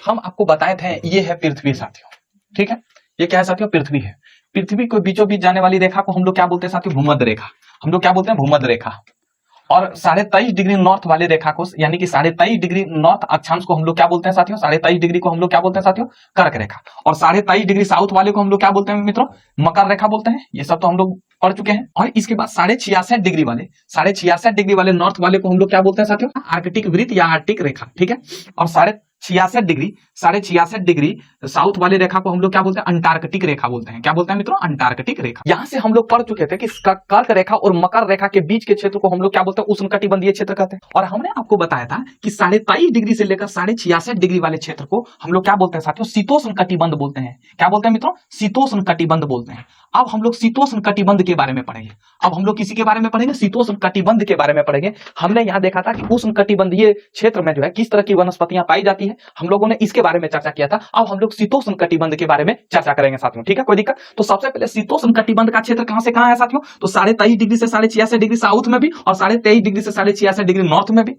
हम आपको बताए थे ये है पृथ्वी साथियों, ठीक है। ये क्या है साथियों? पृथ्वी है। पृथ्वी को बीचों बीच जाने वाली रेखा को हम लोग क्या बोलते हैं साथियों? भूमध्य रेखा। हम लोग क्या बोलते हैं? भूमध्य रेखा। और 23.5 डिग्री नॉर्थ वाली रेखा को यानी कि 23.5 डिग्री नॉर्थ अक्षांश को हम लोग क्या बोलते हैं साथियों? 23.5 डिग्री को हम लोग क्या बोलते हैं साथियों? कर्क रेखा। और 23.5 डिग्री साउथ वाले को हम लोग क्या बोलते हैं मित्रों? मकर रेखा बोलते हैं। ये सब तो हम लोग पढ़ चुके हैं। और इसके बाद 66.5 डिग्री वाले 66.5 डिग्री वाले नॉर्थ वाले को हम लोग क्या बोलते हैं साथियों? आर्कटिक वृत्त या आर्कटिक रेखा, ठीक है। और 66.5 डिग्री साउथ वाली रेखा को हम लोग क्या बोलते हैं? अंटार्कटिक रेखा बोलते हैं। क्या बोलते हैं मित्रों? अंटार्कटिक रेखा। यहां से हम लोग पढ़ चुके थे कि कर्क रेखा और मकर रेखा के बीच के क्षेत्र को हम लोग क्या बोलते हैं? उष्णकटिबंधीय क्षेत्र कहते हैं। और हमने आपको बताया था कि 23.5 डिग्री से लेकर 66.5 डिग्री वाले क्षेत्र को हम लोग क्या बोलते हैं साथियों? शीतोष्ण कटिबंध बोलते हैं। क्या बोलते हैं मित्रों? शीतोष्ण कटिबंध बोलते हैं। अब हम लोग शीतोष्ण कटिबंध के बारे में पढ़ेंगे। अब हम लोग किसी के बारे में पढ़ेंगे? शीतोष्ण कटिबंध के बारे में पढ़ेंगे। हमने यहां देखा था कि उष्ण कटिबंधीय क्षेत्र में जो है किस तरह की वनस्पतियां पाई जाती है, हम लोगों ने इसके बारे में चर्चा किया था। अब हम लोग शीतोष्ण कटिबंध के बारे में चर्चा करेंगे साथियों, ठीक है। कोई दिक्कत? तो सबसे पहले शीतोष्ण कटिबंध का क्षेत्र कहां से कहां है साथियों? तो 23.5 डिग्री से 66.5 डिग्री साउथ में भी और 23.5 डिग्री से 66.5 डिग्री नॉर्थ में भी।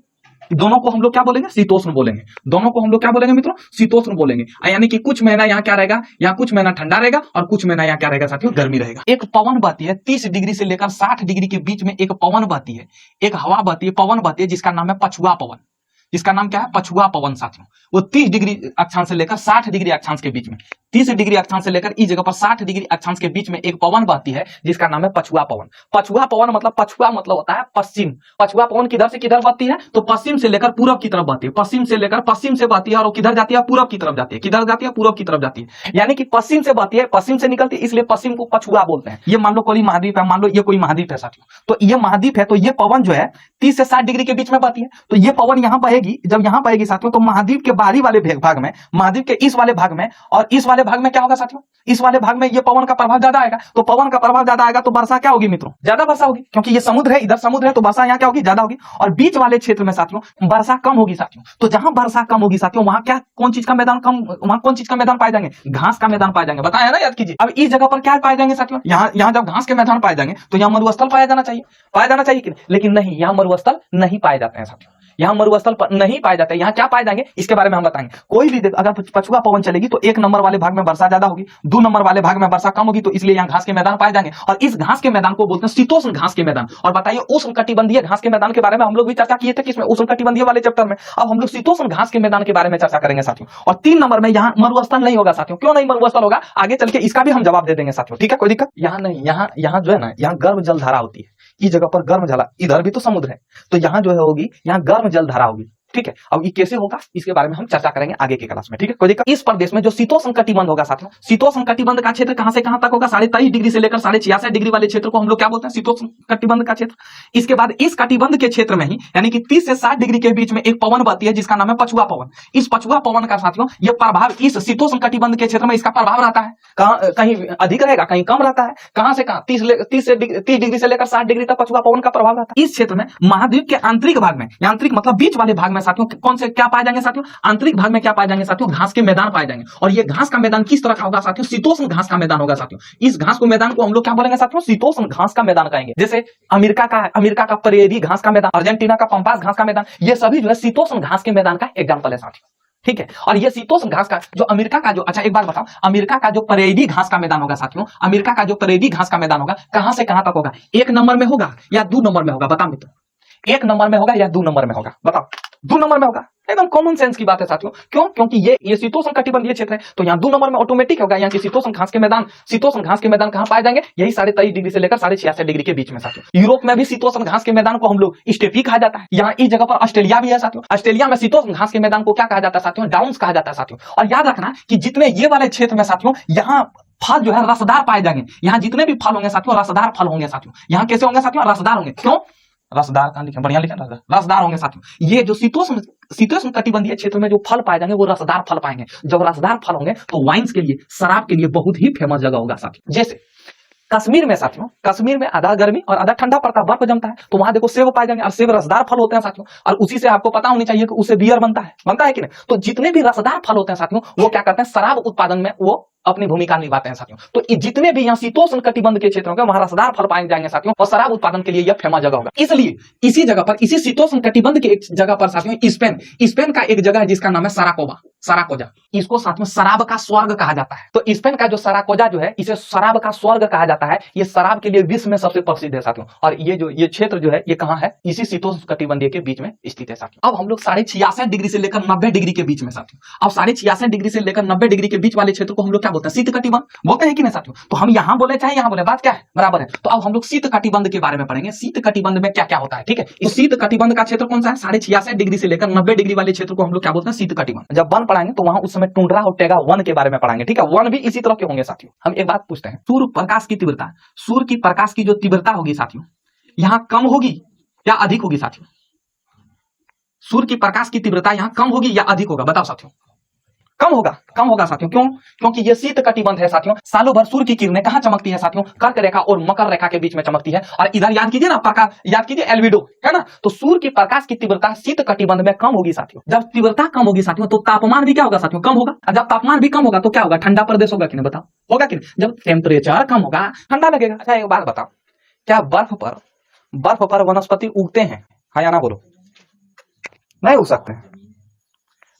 दोनों को हम लोग क्या बोलेंगे? शीतोष्ण बोलेंगे। दोनों को हम लोग क्या बोलेंगे मित्रों? शीतोष्ण बोलेंगे। यानी कि कुछ महीना यहाँ क्या रहेगा? यहाँ कुछ महीना ठंडा रहेगा और कुछ महीना यहाँ क्या रहेगा साथियों? गर्मी रहेगा। एक पवन बहती है 30 डिग्री से लेकर 60 डिग्री के बीच में। एक पवन बहती है, एक हवा बहती है, पवन बहती है, जिसका नाम है पछुआ पवन। जिसका नाम क्या है? पछुआ पवन साथियों। वो 30 डिग्री अक्षांश से लेकर 60 डिग्री अक्षांश के बीच में, 30 डिग्री अक्षांश से लेकर इस जगह पर 60 डिग्री अक्षांश के बीच में एक पवन बहती है जिसका नाम है पछुआ पवन। पछुआ पवन मतलब, पछुआ मतलब होता है पश्चिम। पछुआ पवन किधर से किधर बहती है? तो पश्चिम से लेकर पूरब की तरफ बहती है। पश्चिम से लेकर पश्चिम से बहती है और वो किधर जाती है? पूरब की तरफ जाती है। किधर जाती है? पूरब की तरफ जाती है। यानी कि पश्चिम से बहती है, पश्चिम से निकलती है, इसलिए पश्चिम को पछुआ बोलते हैं। ये मान लो कोई महाद्वीप है, मान लो ये कोई महाद्वीप है साथियों, तो ये महाद्वीप है, तो ये पवन जो है 30 से 60 डिग्री के बीच में बहती है। तो ये पवन यहां बहेगी, जब यहां बहेगी साथियों, तो महाद्वीप के बाहरी वाले भाग में, महाद्वीप के इस वाले भाग में और इस वाले भाग में क्या होगा साथियों? इस वाले भाग में ये पवन का प्रभाव ज्यादा आएगा। तो पवन का प्रभाव ज्यादा आएगा तो वर्षा क्या होगी मित्रों? ज्यादा वर्षा होगी, क्योंकि ये समुद्र है, इधर समुद्र है, तो वर्षा यहाँ क्या होगी? ज्यादा होगी। और बीच वाले क्षेत्र में साथियों वर्षा कम होगी साथियों। तो जहां वर्षा कम होगी साथियों, वहां क्या, कौन चीज का मैदान कम, वहां कौन चीज का मैदान पाए जाएंगे? घास का मैदान पाए जाएंगे। बताया ना, याद कीजिए। अब इस जगह पर क्या पाए जाएंगे साथियों? यहाँ जब घास के मैदान पाए जाएंगे तो यहाँ मरुस्थल पाया जाना चाहिए, पाया जाना चाहिए कि नहीं? लेकिन नहीं, यहाँ मरुस्थल नहीं पाए जाते हैं साथियों। यहाँ मरुस्थल नहीं पाए जाते। यहाँ क्या पाए जाएंगे इसके बारे में हम बताएंगे। कोई भी अगर पछुआ पवन चलेगी तो 1 नंबर वाले भाग में वर्षा ज्यादा होगी, 2 नंबर वाले भाग में वर्षा कम होगी, तो इसलिए यहाँ घास के मैदान पाए जाएंगे। और इस घास के मैदान को बोलते हैं शीतोष्ण घास के मैदान। और बताइए, उष्ण कटिबंधीय घास के मैदान के बारे में हम लोग भी चर्चा किए थे किसमें? उष्ण कटिबंधीय वाले चैप्टर में। अब हम लोग शीतोष्ण घास के मैदान के बारे में चर्चा करेंगे साथियों। और 3 नंबर में यहाँ मरुस्थल नहीं होगा साथियों। क्यों नहीं मरुस्थल होगा? आगे चल के इसका भी हम जवाब दे देंगे साथियों, ठीक है। कोई दिक्कत? यहाँ नहीं, यहाँ जो है ना, यहाँ गर्म जल धारा होती है। इस जगह पर गर्म जल, इधर भी तो समुद्र है, तो यहाँ जो है होगी, यहाँ गर्म जल धारा होगी, ठीक है। अब ये कैसे होगा इसके बारे में हम चर्चा करेंगे आगे के क्लास में, ठीक है। कोई दिक्कत? इस प्रदेश में जो शीतोष्ण कटिबंध होगा साथियों, शीतोष्ण कटिबंध का क्षेत्र कहां से कहां तक होगा? 23.5 डिग्री से लेकर 66.5 डिग्री वाले क्षेत्र को हम लोग क्या बोलते हैं? शीतोष्ण कटिबंध का क्षेत्र। इसके बाद इस कटिबंध के क्षेत्र में ही, यानी कि 30 से 60 डिग्री के बीच में एक पवन बहती है जिसका नाम है पछुआ पवन। इस पछुआ पवन का साथियों ये प्रभाव इस शीतोष्ण कटिबंध के क्षेत्र में इसका प्रभाव रहता है। कहीं अधिक रहेगा, कहीं कम रहता है। कहां से कहां? 30 डिग्री से लेकर 60 डिग्री तक पछुआ पवन का प्रभाव रहता है। इस क्षेत्र में महाद्वीप के आंतरिक भाग में, आंतरिक मतलब बीच वाले भाग में साथियों कौन से क्या पाए जाएंगे साथियों? आंतरिक भाग में क्या पाए जाएंगे साथियों? घास के मैदान पाए जाएंगे। और ये घास का मैदान किस तरह का होगा साथियों? शीतोष्ण घास का मैदान होगा साथियों। इस घास को मैदान को हम लोग क्या बोलेंगे साथियों? शीतोष्ण घास का मैदान कहेंगे। जैसे अमेरिका का प्रेरी घास का मैदान, अर्जेंटीना का पंपास घास का मैदान, ये सभी जो है शीतोष्ण घास के मैदान का एग्जाम्पल है साथियों, ठीक है। और ये शीतोष्ण घास का जो अमेरिका का जो, अच्छा एक बात बताओ, अमेरिका का जो परेडी घास का मैदान होगा साथियों, अमेरिका का जो परेडी घास का मैदान होगा, कहां से कहां तक होगा? 1 नंबर में होगा या 2 नंबर में होगा? बताओ मित्रों, 1 नंबर में होगा या 2 नंबर में होगा? बताओ। 2 नंबर में होगा। एकदम कॉमन सेंस की बात है साथियों। क्यों? क्योंकि ये शीतोष्ण कटिबंधीय क्षेत्र है, तो यहाँ 2 नंबर में ऑटोमेटिक होगा। यहाँ की शीतोष्ण घास के मैदान कहां पाए जाएंगे? यही 23.5 डिग्री से लेकर 66 डिग्री के बीच में साथियों। यूरोप में भी शीतोष्ण घास के मैदान को हम लोग स्टेपी कहा जाता है। यहाँ इस जगह पर ऑस्ट्रेलिया भी है साथियों। ऑस्ट्रेलिया में शीतोष्ण घास के मैदान को क्या कहा जाता है साथियों? डाउन्स कहा जाता है साथियों। और याद रखना कि जितने ये वाले क्षेत्र में साथियों, यहाँ फल जो है रसदार पाए जाएंगे। यहाँ जितने भी फल होंगे साथियों, रसदार फल होंगे साथियों। यहाँ कैसे होंगे साथियों? रसदार होंगे। क्यों रसदार? कहां लिखा? बढ़िया लिखा, रसदार होंगे साथियों। ये जो शीतोष्ण कटिबंधीय क्षेत्र में जो फल पाए जाएंगे वो रसदार फल पाएंगे। जब रसदार फल होंगे तो वाइन्स के लिए, शराब के लिए बहुत ही फेमस जगह होगा साथियों। जैसे कश्मीर में साथियों, कश्मीर में आधा गर्मी और आधा ठंडा पड़ता है, बर्फ जमता है, तो वहां देखो सेब पाए जाएंगे और सेब रसदार फल होते हैं साथियों। और उसी से आपको पता होनी चाहिए कि उससे बियर बनता है कि नहीं? तो जितने भी रसदार फल होते हैं साथियों, वो क्या करते हैं? शराब उत्पादन में वो अपनी भूमिका निभाते हैं साथियों। तो जितने भी यहाँ शीतोष्ण कटिबंध के क्षेत्र होंगे वहां रसदार फल पाए जाएंगे साथियों, और शराब उत्पादन के लिए यह फेमस जगह होगा। इसलिए इसी जगह पर, इसी शीतोष्ण कटिबंध के एक जगह पर साथियों स्पेन का एक जगह है जिसका नाम है सराकोजा। इसको साथ में शराब का स्वर्ग कहा जाता है। तो स्पेन का जो सराकोजा जो है, इसे शराब का स्वर्ग कहा जाता है। ये शराब के लिए विश्व में सबसे प्रसिद्ध है साथियों। और ये क्षेत्र जो है ये कहां है, इसी शीतोष्ण कटिबंधीय के बीच में स्थित है साथियों। अब हम लोग 66.5 डिग्री से लेकर 90 डिग्री के बीच में साथियों, अब 66.5 डिग्री से लेकर 90 डिग्री के बीच वाले क्षेत्र को हम लोग क्या बोलते हैं, शीत कटिबंध बोलते हैं कि नहीं साथियों। तो हम यहां बोले चाहे यहां बोले, बात क्या है, बराबर है। तो अब हम लोग शीत कटिबंध के बारे में पढ़ेंगे, शीत कटिबंध में क्या क्या होता है, ठीक है। इस शीत कटिबंध का क्षेत्र कौन सा है, 66.5 डिग्री से लेकर 90 डिग्री वाले क्षेत्र को हम लोग क्या बोलते हैं, शीत कटिबंध। जब वन पढ़ाएंगे तो वहां उस समय टुंड्रा और टेगा वन के बारे में पढ़ाएंगे, ठीक है। वन भी इसी तरह के होंगे साथियों। हम एक बात पूछते हैं, सूर्य प्रकाश की तीव्रता, सूर्य की प्रकाश की जो तीव्रता होगी साथियों, यहां कम होगी या अधिक होगी साथियों। सूर्य की प्रकाश की तीव्रता यहां कम होगी या अधिक होगा, बताओ साथियों। कम होगा साथियों। क्यों? क्योंकि ये शीत कटिबंध है साथियों। सालों भर सूर्य की किरणें कहां चमकती है साथियों, कर्क रेखा और मकर रेखा के बीच में चमकती है। और इधर याद कीजिए ना, प्रकाश याद कीजिए, एल्बिडो है ना। तो सूर्य की प्रकाश की तीव्रता शीत कटिबंध में कम होगी साथियों। जब तीव्रता कम होगी साथियों तो तापमान भी क्या होगा साथियों, कम होगा। और जब तापमान भी कम होगा तो क्या होगा, ठंडा प्रदेश होगा कि नहीं, बताओ, होगा कि नहीं। जब टेम्परेचर कम होगा ठंडा लगेगा। अच्छा एक बात बताओ, क्या बर्फ पर वनस्पति उगते हैं, हाँ या ना बोलो। नहीं उग सकते हैं,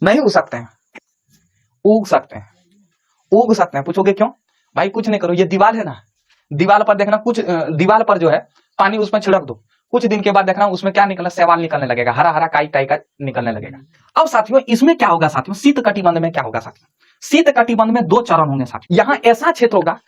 नहीं उग सकते हैं, उग सकते हैं। पूछोगे क्यों भाई, कुछ नहीं करो, ये दीवार है ना, दीवार पर देखना, कुछ दीवार पर जो है पानी उसमें छिड़क दो, कुछ दिन के बाद देखना उसमें क्या निकलना, शैवाल निकलने लगेगा, हरा हरा काई टाई का निकलने लगेगा। अब साथियों इसमें क्या होगा साथियों, शीत कटिबंध में क्या होगा साथियों, शीत कटिबंध में 2 चरण होंगे साथियों। यहाँ ऐसा क्षेत्र होगा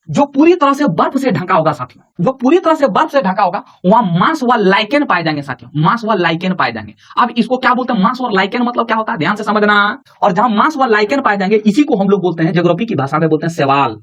जो पूरी तरह से बर्फ से ढका होगा साथियों, जो पूरी तरह से बर्फ से ढका होगा, वहां मांस व लाइकेन पाए जाएंगे साथियों, मांस व लाइकेन पाए जाएंगे। अब इसको क्या बोलते हैं, मांस और लाइकेन मतलब क्या होता है, ध्यान से समझना। और जहां मांस व लाइकेन पाए जाएंगे इसी को हम लोग बोलते हैं, ज्योग्राफी की भाषा में बोलते हैं शैवाल।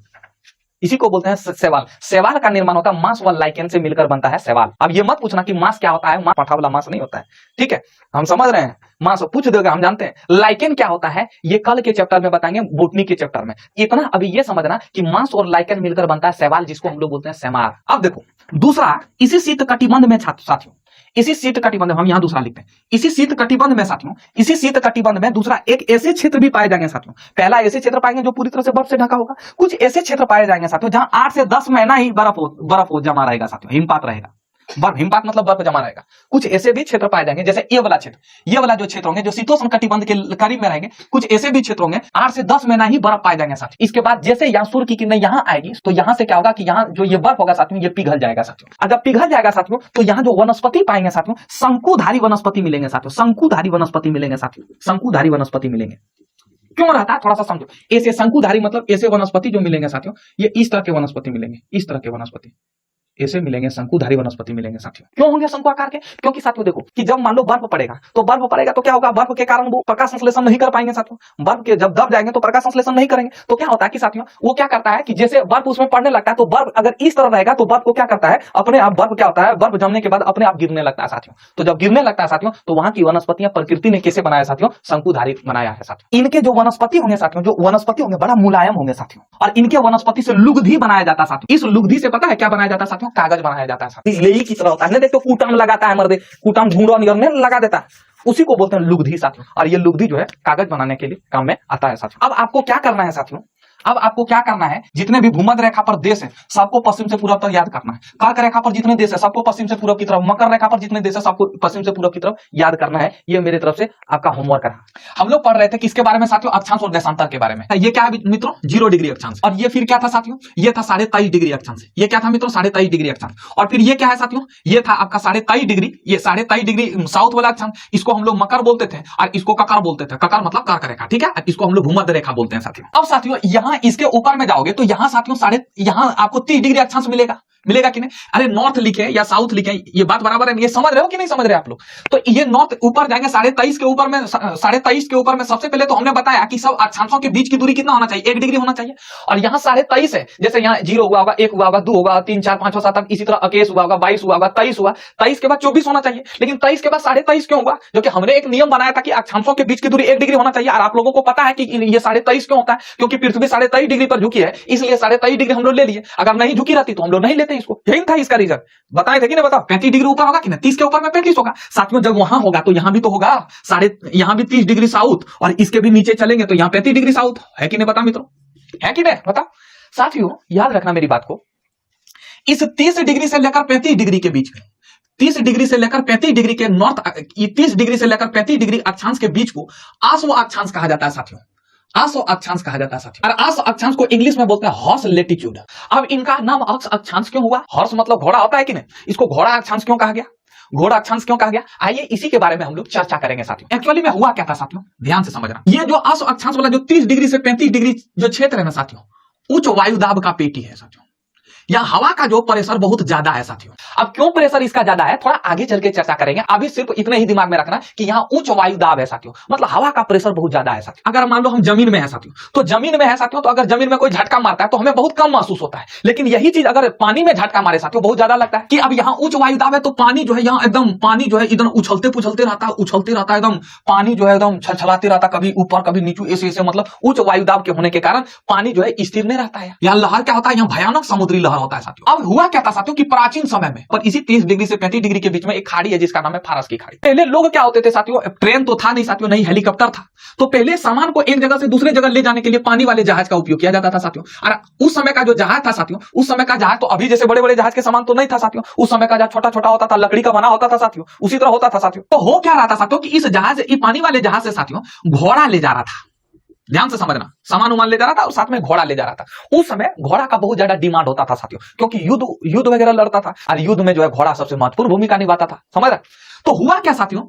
इसी को बोलते हैं शैवाल। शैवाल का निर्माण होता है मांस व लाइकेन से मिलकर बनता है शैवाल। अब ये मत पूछना कि मांस क्या होता है, मांस पठा वाला मांस नहीं होता है, ठीक है, हम समझ रहे हैं। मांस पूछ दोगे, हम जानते हैं। लाइकेन क्या होता है ये कल के चैप्टर में बताएंगे, बोटनी के चैप्टर में। इतना अभी ये समझना कि मांस और लाइकेन मिलकर बनता है शैवाल, जिसको हम लोग बोलते हैं सेमार। अब देखो दूसरा, इसी शीत कटिबंध में साथियों, इसी शीत कटिबंध हम यहां दूसरा लिखते हैं, इसी शीत कटिबंध में साथियों, इसी शीत कटिबंध में दूसरा एक ऐसे क्षेत्र भी पाए जाएंगे साथियों। पहला ऐसे क्षेत्र पाएंगे जो पूरी तरह से बर्फ से ढका होगा, कुछ ऐसे क्षेत्र पाए जाएंगे साथियों जहां 8 से 10 महीना ही बर्फ हो जमा रहेगा साथियों, हिमपात रहेगा। हिमपात मतलब बर्फ जमा रहेगा। कुछ ऐसे भी क्षेत्र पाए जाएंगे, जैसे ये वाला क्षेत्र, ये वाला जो क्षेत्र होंगे जो शीतोष्ण कटिबंध के करीब में रहेंगे, कुछ ऐसे भी क्षेत्र होंगे 8 से 10 महीना ही बर्फ पाए जाएंगे साथियों। इसके बाद जैसे यहाँ सूर्य की किरणें यहाँ आएगी तो यहाँ से क्या होगा कि यहाँ जो ये बर्फ होगा साथियों, ये पिघल जाएगा साथियों। और जब पिघल जाएगा साथियों तो यहाँ जो वनस्पति पाएंगे साथियों, शंकुधारी वनस्पति मिलेंगे साथियों, शंकुधारी वनस्पति मिलेंगे साथियों, शंकुधारी वनस्पति मिलेंगे। क्यों रहता है थोड़ा सा समझो। ऐसे शंकुधारी मतलब ऐसे वनस्पति जो मिलेंगे साथियों, ये इस तरह के वनस्पति मिलेंगे, इस तरह के वनस्पति ऐसे मिलेंगे, शंकुधारी वनस्पति मिलेंगे साथियों। क्यों होंगे शंकु आकार के? क्योंकि साथियों देखो कि जब मान लो बर्फ पड़ेगा तो क्या होगा, बर्फ के कारण वो प्रकाश संश्लेषण नहीं कर पाएंगे साथियों। बर्फ के जब दब जाएंगे तो प्रकाश संश्लेषण नहीं करेंगे, तो क्या होता है कि साथियों वो क्या करता है कि जैसे बर्फ उसमें पड़ने लगता है तो बर्फ अगर इस तरह रहेगा तो बर्फ को क्या करता है, अपने आप बर्फ क्या होता है, बर्फ जमने के बाद अपने आप गिरने लगता है साथियों। तो जब गिरने लगता है साथियों तो वहां की वनस्पतियां प्रकृति ने कैसे बनाया साथियों, शंकुधारी बनाया है साथियों। इनके जो वनस्पति होंगे साथियों, जो वनस्पति होंगे बड़ा मुलायम होंगे साथियों, और इनके वनस्पति से लुगदी बनाया जाता है साथियों। इस लुगदी से पता है क्या बनाया जाता है साथियों, कागज बनाया जाता है। लेई की तरह होता है, देखो कूटम लगाता है, मर्दे कूटम ढूंढो नियर में लगा देता है, उसी को बोलते हैं लुगदी साथियों। और ये लुगदी जो है कागज बनाने के लिए काम में आता है साथियों। अब आपको क्या करना है साथियों, अब आपको क्या करना है, जितने भी भूमध्य रेखा पर देश है सबको पश्चिम से पूरब तक याद करना है। कर्क रेखा पर जितने देश है सबको पश्चिम से पूरब की तरफ, मकर रेखा पर जितने देश है सबको पश्चिम से पूरब की तरफ याद करना है। ये मेरे तरफ से आपका होमवर्क रहा। हम लोग पढ़ रहे थे किसके बारे में साथियों, अक्षांश और देशांतर के बारे में। ये क्या है मित्रों, 0 डिग्री अक्षांश। और ये फिर क्या था साथियों, ये था 23.5 डिग्री अक्षांश। ये क्या था मित्रों, 23.5 डिग्री अक्षांश। और फिर ये क्या है साथियों, ये था आपका 23.5 डिग्री, ये 23.5 डिग्री साउथ वाला अक्षांश। इसको हम लोग मकर बोलते थे और इसको ककर बोलते थे। ककर मतलब कर्क रेखा, ठीक है, इसको हम लोग भूमध्य रेखा बोलते हैं साथियों। अब साथियों यहाँ इसके ऊपर में जाओगे तो यहाँ साथियों यहाँ आपको 30 डिग्री अक्षांश मिलेगा कि नहीं। अरे नॉर्थ लिखे या साउथ लिखे, ये बात बराबर है, ये समझ रहे हो कि नहीं समझ रहे आप लोग। तो ये नॉर्थ ऊपर जाएंगे 23.5 के ऊपर में, 23.5 के ऊपर में सबसे पहले तो हमने बताया कि सब अक्षांशों के बीच की दूरी कितना होना चाहिए, 1 डिग्री होना चाहिए। और यहाँ 23.5 है, जैसे यहाँ 0 हुआ होगा, 1 हुआ होगा, 2 होगा, 3 4 5 6 7 इसी तरह 21 हुआ होगा, 22 हुआ होगा, 23 हुआ, 23 के बाद 24 होना चाहिए। लेकिन 23 के बाद 23.5 क्यों हुआ, जो कि हमने एक नियम बनाया था कि अक्षांशों के बीच की दूरी 1 डिग्री होना चाहिए। और आप लोगों को पता है कि ये 23.5 क्यों होता है, क्योंकि पृथ्वी 23.5 डिग्री पर झुकी है, इसलिए 23.5 डिग्री हम लोग ले लिए। अगर नहीं झुकी रहती तो हम लोग नहीं लेते इसको, यही था इसका रीजन। बताए थे कि नहीं, बताओ 35 डिग्री ऊपर होगा कि नहीं, 30 के ऊपर में 35 होगा साथियों। जब वहां होगा तो यहां भी तो होगा, यहाँ भी 30 डिग्री साउथ, और इसके भी नीचे चलेंगे तो यहाँ 35 डिग्री साउथ है कि नहीं, बता मित्रों। है कि नहीं? बताओ साथियों, याद रखना मेरी बात को, इस 30 डिग्री से लेकर 35 डिग्री के बीच में, 30 डिग्री से लेकर 35 डिग्री के नॉर्थ, 30 डिग्री से लेकर 35 डिग्री अक्षांश के बीच को आसो अक्षांश कहा जाता है साथियों। आसो अक्षांश कहा जाता है साथियों। और आसो अक्षांश को इंग्लिश में बोलते हैं हॉर्स लेटिट्यूड। अब इनका नाम अक्षांश क्यों हुआ? हॉर्स मतलब घोड़ा होता है कि नहीं, इसको घोड़ा अक्षांश क्यों कहा गया? घोड़ा अक्षांश क्यों कहा गया? आइए इसी के बारे में हम लोग चर्चा करेंगे साथियों। एक्चुअली में हुआ क्या था साथियों, ध्यान से समझना। ये जो आसो अक्षांश वाला जो 30 डिग्री से 35 डिग्री जो क्षेत्र है ना साथियों, उच्च वायुदाब का पेटी है साथियों। यहाँ हवा का जो प्रेशर बहुत ज्यादा है साथियों। अब क्यों प्रेशर इसका ज्यादा है, थोड़ा आगे चल के चर्चा करेंगे। अभी सिर्फ इतने ही दिमाग में रखना कि यहाँ उच्च वायु दाब है साथियों, मतलब हवा का प्रेशर बहुत ज्यादा है साथियों। अगर मान लो हम जमीन में है साथियों, तो जमीन में है साथियों, तो अगर जमीन में कोई झटका मारता है तो हमें बहुत कम महसूस होता है। लेकिन यही चीज अगर पानी में झटका मारे साथियों, बहुत ज्यादा लगता है कि अब यहाँ उच्च वायु दाब है, तो पानी जो है यहाँ एकदम, पानी जो है इधर उछलते पुछलते रहता है, उछलते रहता है एकदम, पानी जो है एकदम छलछलाते रहता है, कभी ऊपर कभी नीचे, ऐसे मतलब उच्च वायु दाब के होने के कारण पानी जो है स्थिर नहीं रहता है। यहाँ लहर क्या होता है, यहाँ भयानक समुद्री लहर होता है साथियों। अब हुआ क्या था साथियों कि प्राचीन समय में, पर इसी 30 डिग्री से 35 डिग्री के बीच में एक खाड़ी है जिसका नाम है फारस की खाड़ी। पहले लोग क्या होते थे साथियों, ट्रेन तो था नहीं साथियों, नहीं हेलीकॉप्टर था, तो पहले सामान को एक जगह से दूसरे जगह ले जाने के लिए पानी वाले जहाज का उपयोग किया जाता था साथियों। और उस समय का जो जहाज था साथियों, उस समय का जहाज तो अभी जैसे बड़े बड़े जहाज के सामान तो नहीं था साथियों, उस समय का जहाज छोटा छोटा होता था, लकड़ी का बना होता था साथियों, उसी तरह होता था साथियों। तो हो क्या रहा था साथियों कि इस जहाज, ये पानी वाले जहाज से साथियों घोड़ा ले जा रहा था। ध्यान से समझना, सामान उमान ले जा रहा था और साथ में घोड़ा ले जा रहा था। उस समय घोड़ा का बहुत ज्यादा डिमांड होता था साथियों, क्योंकि युद्ध वगैरह लड़ता था और युद्ध में जो है घोड़ा सबसे महत्वपूर्ण भूमिका निभाता था। समझ रहा? तो हुआ क्या साथियों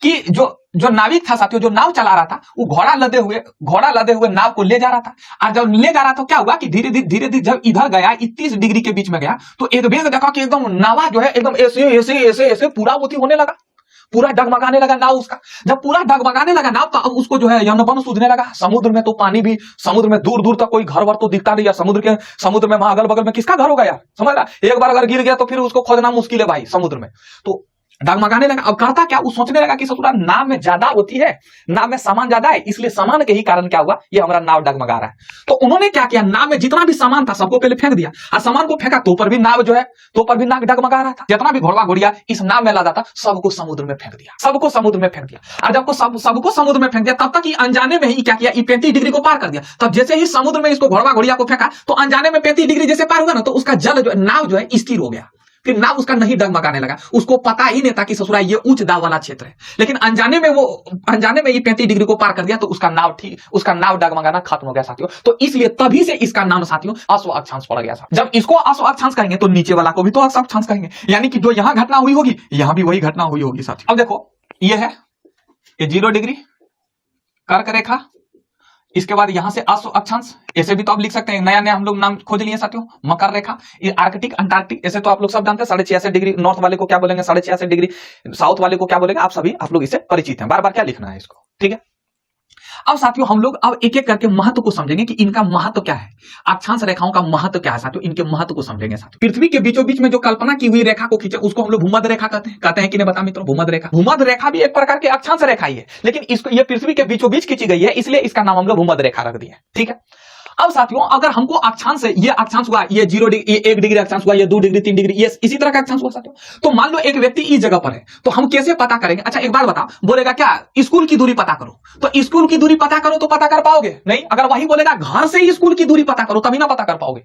कि जो नाविक था साथियों, जो नाव चला रहा था, वो घोड़ा लदे हुए नाव को ले जा रहा था। और जब ले जा रहा था क्या हुआ कि धीरे धीरे जब इधर गया, 30 डिग्री के बीच में गया, तो एक बेग देखा कि एकदम नावा जो है एकदम ऐसे पूरा वो होने लगा, पूरा डगमगाने लगा नाव उसका। जब पूरा डगमगाने लगा नाव, तो अब उसको जो है यमन सूझने लगा। समुद्र में तो पानी भी, समुद्र में दूर दूर तक कोई घर वर तो दिखता नहीं है। समुद्र में अगल बगल में किसका घर होगा यार, समझ रहा? एक बार अगर गिर गया तो फिर उसको खोजना मुश्किल है भाई समुद्र में। तो डगमगाने लगा। अब करता क्या, वो सोचने लगा कि ससुरा नाव में ज्यादा होती है, नाव में सामान ज्यादा है, इसलिए सामान के ही कारण क्या हुआ, ये हमारा नाव डगमगा रहा है। तो उन्होंने क्या किया, नाव में जितना भी सामान था सबको पहले फेंक दिया। और सामान को फेंका तो पर भी नाव जो है, तो पर भी नाव डगमगा रहा था। जितना भी घोड़ा घोड़िया इस नाव में लदा था सबको समुद्र में फेंक दिया, सबको समुद्र में फेंक दिया। और जब सबको समुद्र में फेंक दिया, तब तक अनजाने में ही क्या किया, 35 डिग्री को पार कर दिया। तब जैसे ही समुद्र में इसको घोड़ा घोड़िया को फेंका, तो अनजाने में 35 डिग्री जैसे पार हुआ ना, तो उसका जल जो नाव जो है स्थिर हो गया। फिर नाव उसका नहीं डगमगाने लगा। उसको पता ही नहीं था कि ससुरा ये उच्च दाब वाला क्षेत्र है, लेकिन अनजाने में ये 35 डिग्री को पार कर दिया, तो उसका नाव डगमगाना खत्म हो गया साथियों। तो इसलिए तभी से इसका नाम साथियों आसो अक्षांश पड़ गया। जब इसको आसो अक्षांश कहेंगे तो नीचे वाला को भी तो आसो अक्षांश कहेंगे, यानी कि जो यहां घटना हुई होगी यहां भी वही घटना हुई होगी साथियों। अब देखो ये है, ये 0 डिग्री कर्क रेखा, इसके बाद यहां से आसो अक्षांश, ऐसे भी तो आप लिख सकते हैं, नया हम लोग नाम खोज लिए साथियों। मकर रेखा, ये आर्कटिक अंटार्कटिक, ऐसे तो आप लोग सब जानते हैं। 86.5 डिग्री नॉर्थ वाले को क्या बोलेंगे, 86.5 डिग्री साउथ वाले को क्या बोलेंगे, आप लोग इससे परिचित हैं, बार बार क्या लिखना है इसको, ठीक है। अब साथियों हम लोग अब एक एक करके महत्व को समझेंगे कि इनका महत्व क्या है, अक्षांश रेखाओं का महत्व क्या है साथियों, इनके महत्व को समझेंगे साथियों। पृथ्वी के बीचों बीच में जो कल्पना की हुई रेखा को खींचे उसको हम लोग भूमध्य रेखा कहते हैं कि नहीं, बता मित्रों, भूमध्य रेखा भी एक प्रकार की अक्षांश रेखा ही है, लेकिन इसको ये पृथ्वी के बीचों बीच खींची गई है, इसलिए इसका नाम हम लोग भूमध्य रेखा रख दिए, ठीक है। अब साथियों अगर हमको अक्षांश से, ये अक्षांश हुआ, ये 0 डिग्री, ये 1 डिग्री अक्षांश हुआ, ये 2 डिग्री 3 डिग्री, ये इसी तरह का अक्षांश हुआ साथियों। तो मान लो एक व्यक्ति इस जगह पर है, तो हम कैसे पता करेंगे? अच्छा एक बार बताओ, बोलेगा क्या स्कूल की दूरी पता करो, तो स्कूल की दूरी पता करो तो पता कर पाओगे नहीं। अगर वही बोलेगा घर से स्कूल की दूरी पता करो तभी ना पता कर पाओगे।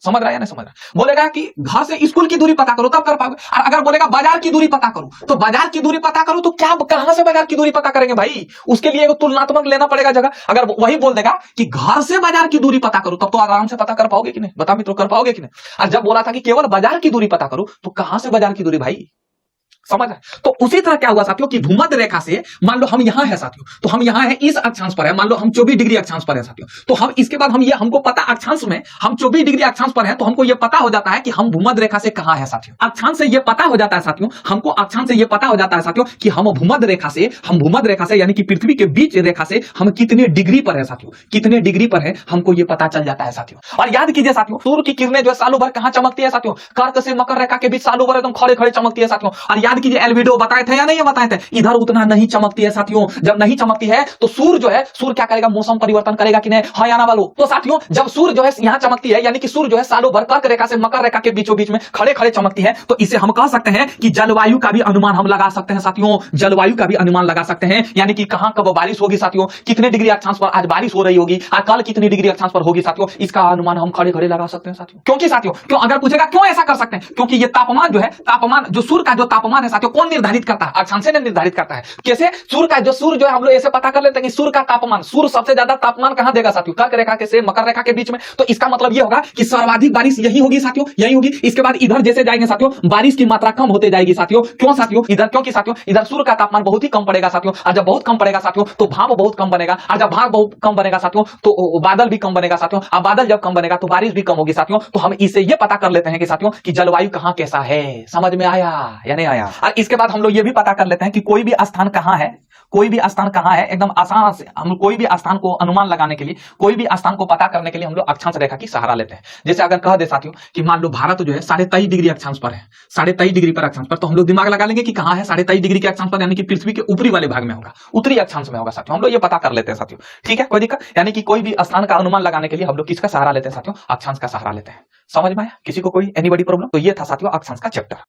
समझ रहा है या नहीं समझ रहा? बोलेगा कि घर से स्कूल की दूरी पता करो तब कर पाओगे। और अगर बोलेगा बाजार की दूरी पता करो, तो बाजार की दूरी पता करो तो क्या, कहां से बाजार की दूरी पता करेंगे भाई? उसके लिए एक तुलनात्मक लेना पड़ेगा जगह। अगर वही बोल देगा कि घर से बाजार की दूरी पता करो, तब तो आराम से पता कर पाओगे कि नहीं, बता मित्रों, कर पाओगे कि नहीं? और जब बोला था कि केवल बाजार की दूरी पता करो, तो कहां से बाजार की दूरी भाई, समझ रहे? तो उसी तरह क्या हुआ साथियों कि भूमध्य रेखा से मान लो हम यहां है साथियों, तो हम यहां है, इस अक्षांश पर है, मान लो हम 24 डिग्री अक्षांश पर है साथियों, तो हम इसके बाद हमको पता, अक्षांश में हम 24 डिग्री अक्षांश पर है, तो हमको यह पता हो जाता है कि हम भूमध्य रेखा से कहां है साथियों। अक्षांश से यह पता हो जाता है साथियों, हमको अक्षांश से यह पता हो जाता है साथियों कि हम भूमध्य रेखा से यानी कि पृथ्वी के बीच रेखा से हम कितने डिग्री पर है साथियों, कितने डिग्री पर है हमको यह पता चल जाता है साथियों। और याद कीजिए साथियों, सूर्य की किरणें जो सालों भर कहां चमकती है साथियों, कर्क से मकर रेखा के बीच सालों भर एकदम खड़े खड़े चमकती है साथियों। और याद याद कीजिए एल्बिडो बताए थे या नहीं बताए थे, इधर उतना नहीं चमकती है साथियों। जब नहीं चमकती है तो सूर्य जो है, सूर्य क्या करेगा, मौसम परिवर्तन करेगा कि नहीं, हाँ या ना बोलो। तो साथियों जब सूर्य जो है यहाँ चमकती है, यानी कि सूर्य जो है सालों भर कर्क रेखा से मकर रेखा के बीचों बीच में खड़े खड़े चमकती है, तो इसे हम कह सकते हैं कि जलवायु का भी अनुमान हम लगा सकते हैं साथियों, जलवायु का भी अनुमान लगा सकते हैं। यानी कि कहां कब बारिश होगी साथियों, कितने डिग्री अक्षांश पर आज बारिश हो रही होगी, आज कल कितनी डिग्री अक्षांश पर होगी साथियों, इसका अनुमान हम खड़े खड़े लगा सकते हैं साथियों। क्योंकि साथियों क्यों, अगर पूछेगा क्यों ऐसा कर सकते हैं, क्योंकि ये तापमान जो है, तापमान जो सूर्य का जो तापमान है साथियों, कौन निर्धारित करता है, अक्षांश ने निर्धारित करता है। कैसे, सूर्य जो है हम लोग ऐसे पता कर लेते हैं कि सूर्य का तापमान, सूर्य सबसे ज्यादा तापमान कहां देगा साथियों, कर्क रेखा के से मकर रेखा के बीच में। तो इसका मतलब ये होगा कि सर्वाधिक बारिश यही होगी साथियों, यही होगी। इसके बाद इधर जैसे जाएंगे साथियों, बारिश की मात्रा कम होते जाएगी साथियों। क्यों साथियों, इधर क्योंकि साथियों इधर सूर्य का तापमान बहुत ही कम पड़ेगा साथियों, और जब बहुत कम पड़ेगा साथियों तो भाप बहुत कम बनेगा, और जब भाप बहुत कम बनेगा साथियों तो बादल भी कम बनेगा साथियों, और बादल जब कम बनेगा तो बारिश भी कम होगी साथियों। तो हम इसे ये पता कर लेते हैं कि साथियों कि जलवायु कहां कैसा है। समझ में आया या नहीं आया। और इसके बाद हम लोग ये भी पता कर लेते हैं कि कोई भी स्थान कहां है, कोई भी स्थान कहां है, एकदम आसान से हम कोई भी स्थान को अनुमान लगाने के लिए, कोई भी स्थान को पता करने के लिए हम लोग अक्षांश रेखा की सहारा लेते हैं। जैसे अगर कह दे साथियों कि मान लो भारत जो है 23.5 डिग्री अक्षांश पर है, 23.5 डिग्री पर अक्षांश पर, तो हम लोग दिमाग लगा लेंगे कि कहां है, 23.5 डिग्री के अक्षांश पर, यानी कि पृथ्वी के ऊपरी वाले भाग में होगा, उत्तरी अक्षांश में होगा साथियों। हम लोग ये पता कर लेते हैं साथियों, ठीक है, कोई दिक्कत। यानी कि कोई भी स्थान का अनुमान लगाने के लिए हम लोग किसका सहारा लेते हैं साथियों, अक्षांश का सहारा लेते हैं। समझ में आया किसी को, कोई एनीबॉडी प्रॉब्लम। तो ये था साथियों अक्षांश का चैप्टर।